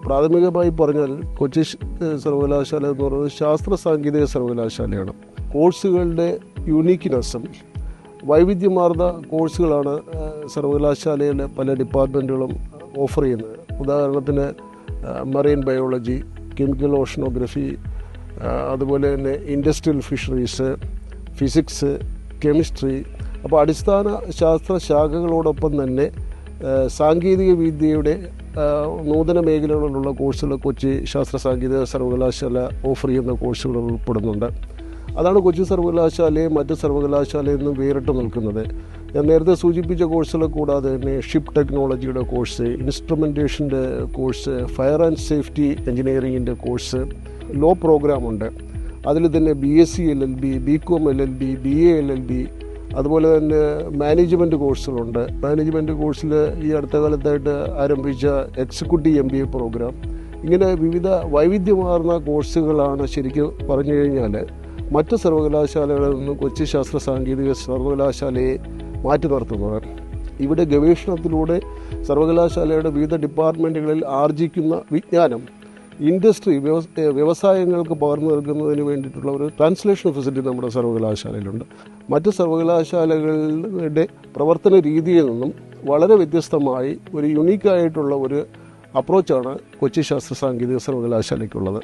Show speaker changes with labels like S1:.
S1: പ്രാഥമികമായി പറഞ്ഞാൽ കൊച്ചി സർവകലാശാല എന്ന് പറയുന്നത് ശാസ്ത്ര സാങ്കേതിക സർവകലാശാലയാണ്. കോഴ്സുകളുടെ യുണീക്ക്നെസ്സും വൈവിധ്യമാർന്ന കോഴ്സുകളാണ് സർവകലാശാലയിലെ പല ഡിപ്പാർട്ട്മെൻറ്റുകളും ഓഫർ ചെയ്യുന്നത്. ഉദാഹരണത്തിന് മറൈൻ ബയോളജി, കെമിക്കൽ ഓഷനോഗ്രഫി, അതുപോലെ തന്നെ ഇൻഡസ്ട്രിയൽ ഫിഷറീസ്, ഫിസിക്സ്, കെമിസ്ട്രി. അപ്പോൾ അടിസ്ഥാന ശാസ്ത്ര ശാഖകളോടൊപ്പം തന്നെ സാങ്കേതിക വിദ്യയുടെ നൂതന മേഖലകളിലുള്ള കോഴ്സുകൾ കൊച്ചി ശാസ്ത്ര സാങ്കേതിക സർവകലാശാല ഓഫർ ചെയ്യുന്ന കോഴ്സുകൾ ഉൾപ്പെടുന്നുണ്ട്. അതാണ് കൊച്ചി സർവകലാശാലയെ മറ്റ് സർവകലാശാലയിൽ നിന്നും വേറിട്ട് നിൽക്കുന്നത്. ഞാൻ നേരത്തെ സൂചിപ്പിച്ച കോഴ്സുകൾ കൂടാതെ തന്നെ ഷിപ്പ് ടെക്നോളജിയുടെ കോഴ്സ്, ഇൻസ്ട്രുമെൻറ്റേഷൻ്റെ കോഴ്സ്, ഫയർ ആൻഡ് സേഫ്റ്റി എഞ്ചിനീയറിങ്ങിൻ്റെ കോഴ്സ്, ലോ പ്രോഗ്രാമുണ്ട്. അതിൽ തന്നെ BSc LLB, BCom LLB, BA LLB, അതുപോലെ തന്നെ മാനേജ്മെൻറ്റ് കോഴ്സുകളുണ്ട്. മാനേജ്മെൻറ്റ് കോഴ്സിൽ ഈ അടുത്ത കാലത്തായിട്ട് ആരംഭിച്ച എക്സിക്യൂട്ടീവ് MBA പ്രോഗ്രാം. ഇങ്ങനെ വിവിധ വൈവിധ്യമാർന്ന കോഴ്സുകളാണ് ശരിക്കും പറഞ്ഞു കഴിഞ്ഞാൽ മറ്റ് സർവകലാശാലകളിൽ നിന്നും കൊച്ചി ശാസ്ത്ര സാങ്കേതിക സർവകലാശാലയെ മാറ്റി നിർത്തുന്നത്. ഇവിടെ ഗവേഷണത്തിലൂടെ സർവകലാശാലയുടെ വിവിധ ഡിപ്പാർട്ട്മെൻറ്റുകളിൽ ആർജിക്കുന്ന വിജ്ഞാനം ഇൻഡസ്ട്രി വ്യവസായങ്ങൾക്ക് പകർന്നു നൽകുന്നതിന് വേണ്ടിയിട്ടുള്ള ഒരു ട്രാൻസ്ലേഷൻ ഫെസിലിറ്റി നമ്മുടെ സർവകലാശാലയിലുണ്ട്. മറ്റ് സർവകലാശാലകളുടെ പ്രവർത്തന രീതിയിൽ നിന്നും വളരെ വ്യത്യസ്തമായി ഒരു യുണീക്കായിട്ടുള്ള ഒരു അപ്രോച്ചാണ് കൊച്ചി ശാസ്ത്ര സാങ്കേതിക സർവകലാശാലയ്ക്കുള്ളത്.